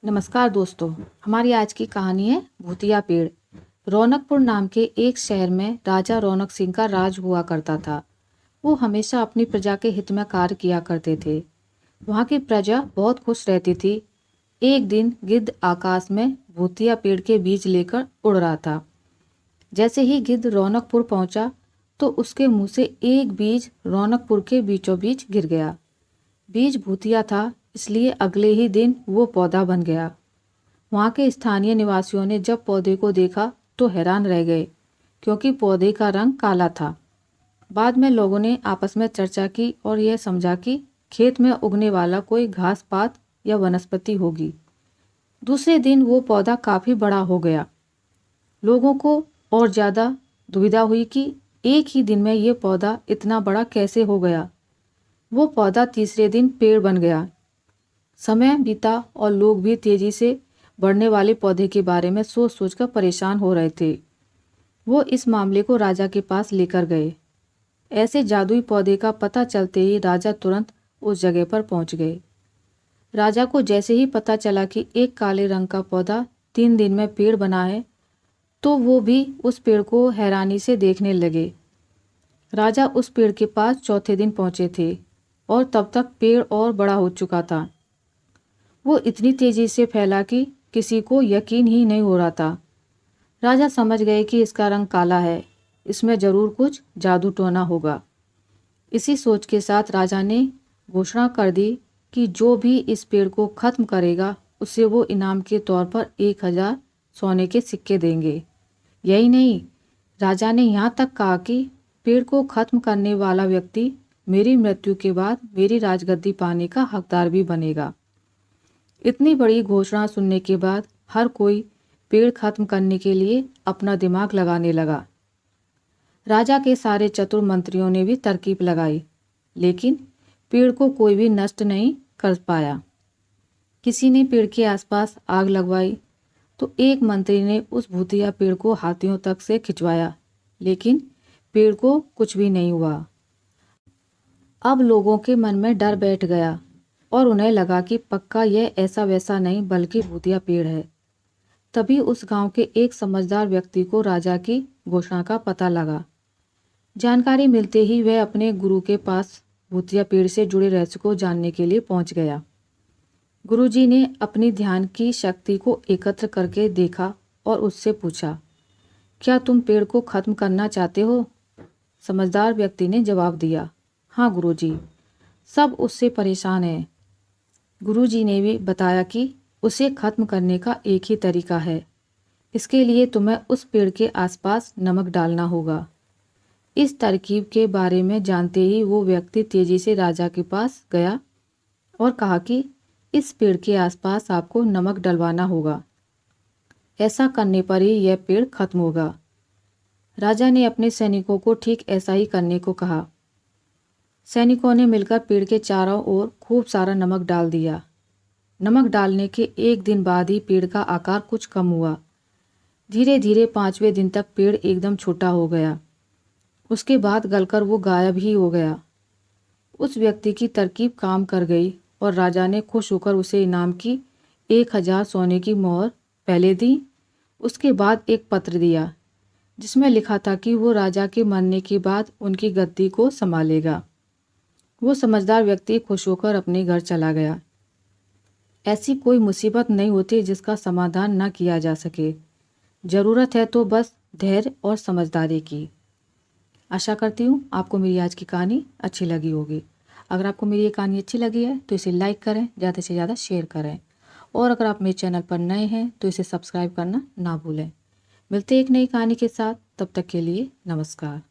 नमस्कार दोस्तों। हमारी आज की कहानी है भूतिया पेड़। रौनकपुर नाम के एक शहर में राजा रौनक सिंह का राज हुआ करता था। वो हमेशा अपनी प्रजा के हित में कार्य किया करते थे। वहाँ की प्रजा बहुत खुश रहती थी। एक दिन गिद्ध आकाश में भूतिया पेड़ के बीज लेकर उड़ रहा था। जैसे ही गिद्ध रौनकपुर पहुंचा तो उसके मुंह से एक बीज रौनकपुर के बीचों बीच गिर गया। बीज भूतिया था, इसलिए अगले ही दिन वो पौधा बन गया। वहाँ के स्थानीय निवासियों ने जब पौधे को देखा तो हैरान रह गए, क्योंकि पौधे का रंग काला था। बाद में लोगों ने आपस में चर्चा की और यह समझा कि खेत में उगने वाला कोई घास पात या वनस्पति होगी। दूसरे दिन वो पौधा काफ़ी बड़ा हो गया। लोगों को और ज़्यादा दुविधा हुई कि एक ही दिन में ये पौधा इतना बड़ा कैसे हो गया। वो पौधा तीसरे दिन पेड़ बन गया। समय बीता और लोग भी तेजी से बढ़ने वाले पौधे के बारे में सोच सोचकर परेशान हो रहे थे। वो इस मामले को राजा के पास लेकर गए। ऐसे जादुई पौधे का पता चलते ही राजा तुरंत उस जगह पर पहुंच गए। राजा को जैसे ही पता चला कि एक काले रंग का पौधा 3 दिन में पेड़ बना है, तो वो भी उस पेड़ को हैरानी से देखने लगे। राजा उस पेड़ के पास चौथे दिन पहुंचे थे और तब तक पेड़ और बड़ा हो चुका था। वो इतनी तेजी से फैला कि किसी को यकीन ही नहीं हो रहा था। राजा समझ गए कि इसका रंग काला है, इसमें जरूर कुछ जादू टोना होगा। इसी सोच के साथ राजा ने घोषणा कर दी कि जो भी इस पेड़ को खत्म करेगा उसे वो इनाम के तौर पर 1000 सोने के सिक्के देंगे। यही नहीं, राजा ने यहाँ तक कहा कि पेड़ को खत्म करने वाला व्यक्ति मेरी मृत्यु के बाद मेरी राजगद्दी पाने का हकदार भी बनेगा। इतनी बड़ी घोषणा सुनने के बाद हर कोई पेड़ खत्म करने के लिए अपना दिमाग लगाने लगा। राजा के सारे चतुर मंत्रियों ने भी तरकीब लगाई, लेकिन पेड़ को कोई भी नष्ट नहीं कर पाया। किसी ने पेड़ के आसपास आग लगवाई तो एक मंत्री ने उस भूतिया पेड़ को हाथियों तक से खिंचवाया, लेकिन पेड़ को कुछ भी नहीं हुआ। अब लोगों के मन में डर बैठ गया और उन्हें लगा कि पक्का यह ऐसा वैसा नहीं बल्कि भूतिया पेड़ है। तभी उस गांव के एक समझदार व्यक्ति को राजा की घोषणा का पता लगा। जानकारी मिलते ही वह अपने गुरु के पास भूतिया पेड़ से जुड़े रहस्य को जानने के लिए पहुंच गया। गुरुजी ने अपनी ध्यान की शक्ति को एकत्र करके देखा और उससे पूछा, क्या तुम पेड़ को खत्म करना चाहते हो? समझदार व्यक्ति ने जवाब दिया, हाँ गुरुजी। सब उससे परेशान हैं। गुरुजी ने भी बताया कि उसे खत्म करने का एक ही तरीका है। इसके लिए तुम्हें उस पेड़ के आसपास नमक डालना होगा। इस तरकीब के बारे में जानते ही वो व्यक्ति तेजी से राजा के पास गया और कहा कि इस पेड़ के आसपास आपको नमक डलवाना होगा। ऐसा करने पर ही यह पेड़ खत्म होगा। राजा ने अपने सैनिकों को ठीक ऐसा ही करने को कहा। सैनिकों ने मिलकर पेड़ के चारों ओर खूब सारा नमक डाल दिया। नमक डालने के एक दिन बाद ही पेड़ का आकार कुछ कम हुआ। धीरे धीरे 5वें दिन तक पेड़ एकदम छोटा हो गया। उसके बाद गलकर वो गायब ही हो गया। उस व्यक्ति की तरकीब काम कर गई और राजा ने खुश होकर उसे इनाम की 1000 सोने की मोहर पहले दी। उसके बाद एक पत्र दिया जिसमें लिखा था कि वो राजा के मरने के बाद उनकी गद्दी को संभालेगा। वो समझदार व्यक्ति खुश होकर अपने घर चला गया। ऐसी कोई मुसीबत नहीं होती जिसका समाधान न किया जा सके। ज़रूरत है तो बस धैर्य और समझदारी की। आशा करती हूँ आपको मेरी आज की कहानी अच्छी लगी होगी। अगर आपको मेरी ये कहानी अच्छी लगी है तो इसे लाइक करें, ज़्यादा से ज़्यादा शेयर करें, और अगर आप मेरे चैनल पर नए हैं तो इसे सब्सक्राइब करना ना भूलें। मिलते एक नई कहानी के साथ, तब तक के लिए नमस्कार।